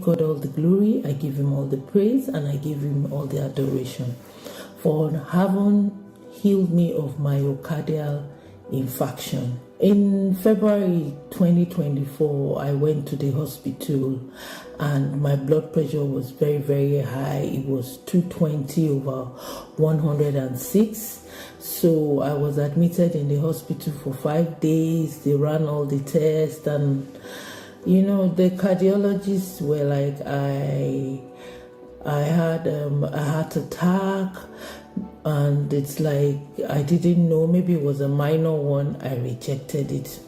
God all the glory, I give him all the praise, and I give him all the adoration for having healed me of myocardial infarction. In February 2024, I went to the hospital and my blood pressure was very, very high. It was 220/106. So I was admitted in the hospital for 5 days. They ran all the tests, and the cardiologists were like, I had a heart attack, and it's like I didn't know, maybe it was a minor one. I rejected it.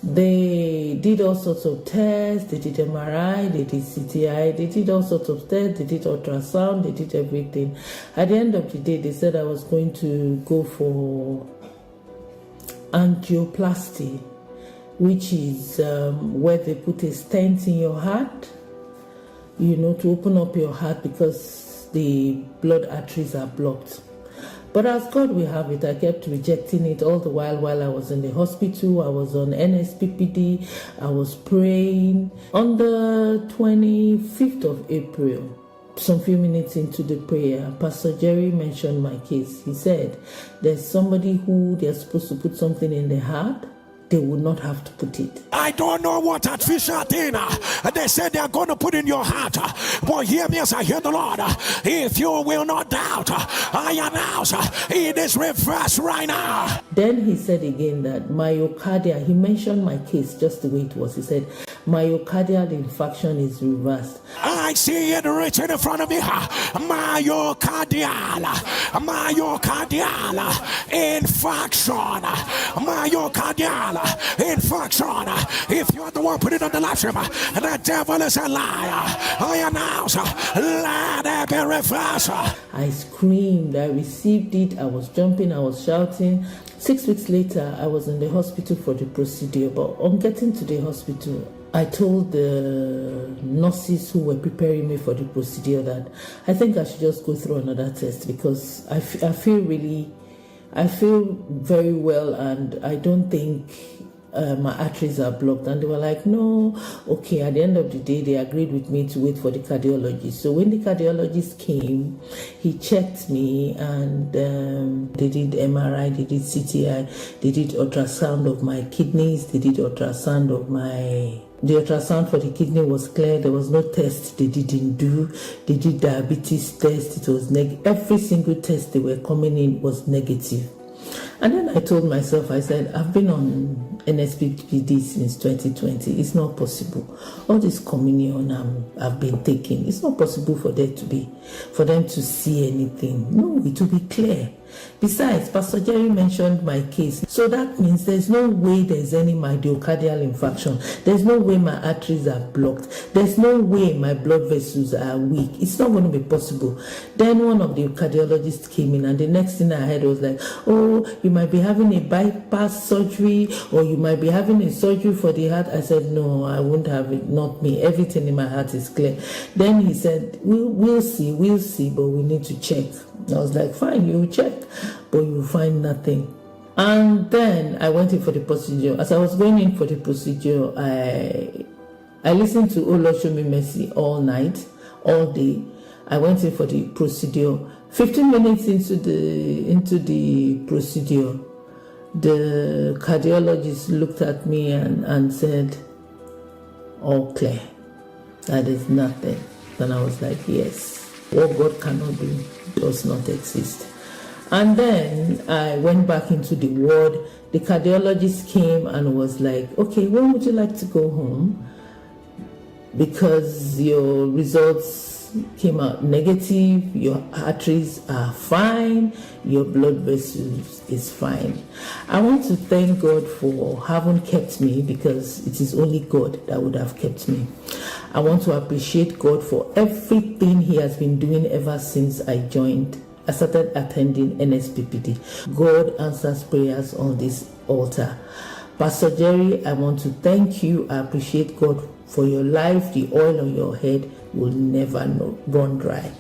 They did all sorts of tests. They did MRI, they did CTI, they did all sorts of tests, they did ultrasound, they did everything. At the end of the day, they said I was going to go for angioplasty, which is where they put a stent in your heart, to open up your heart because the blood arteries are blocked. But as God will have it, I kept rejecting it all the while I was in the hospital. I was on NSPPD. I was praying. On the 25th of April, some few minutes into the prayer, Pastor Jerry mentioned my case. He said, there's somebody who they're supposed to put something in their heart. They would not have to put it. I don't know what that fish are in. They said they are going to put in your heart. But hear me as I hear the Lord. If you will not doubt, I announce it is reversed right now. Then he said again that myocardial, he mentioned my case just the way it was. He said, myocardial infarction is reversed. I see it written in front of me. Myocardial infarction. Myocardial infarction. If you're the one, put it on the live stream. The devil is a liar. I announce, let it be reversed. I screamed, I received it, I was jumping, I was shouting. 6 weeks later, I was in the hospital for the procedure. But on getting to the hospital, I told the nurses who were preparing me for the procedure that I think I should just go through another test because I feel very well, and I don't think my arteries are blocked. And they were like, no, okay. At the end of the day, they agreed with me to wait for the cardiologist. So when the cardiologist came, he checked me, and they did MRI, they did CTI, they did ultrasound of my kidneys, they did ultrasound of the ultrasound for the kidney was clear. There was no test they didn't do. They did diabetes test. It was every single test they were coming in was negative. And then I told myself, I said, I've been on NSPPD since 2020. It's not possible. All this communion I've been taking, it's not possible for them to see anything. No, it will be clear. Besides, Pastor Jerry mentioned my case. So that means there's no way there's any myocardial infarction. There's no way my arteries are blocked. There's no way my blood vessels are weak. It's not going to be possible. Then one of the cardiologists came in, and the next thing I heard was like, oh, you might be having a bypass surgery, or you might be having a surgery for the heart. I said, no, I won't have it. Not me. Everything in my heart is clear. Then he said, we'll see, but we need to check. I was like, fine, you check, but you find nothing. And then I went in for the procedure. As I was going in for the procedure, I listened to Oh Lord Show Me Mercy all night, all day. I went in for the procedure. 15 minutes into the procedure, the cardiologist looked at me and said, all clear. That is nothing. And I was like, yes. What God cannot do does not exist. And then I went back into the ward. The cardiologist came and was like, okay, when would you like to go home? Because your results came out negative, your arteries are fine, your blood vessels is fine. I want to thank God for having kept me, because it is only God that would have kept me. I want to appreciate God for everything He has been doing ever since I started attending NSPPD. God answers prayers on this altar. Pastor Jerry, I want to thank you. I appreciate God for your life. The oil on your head will never run dry.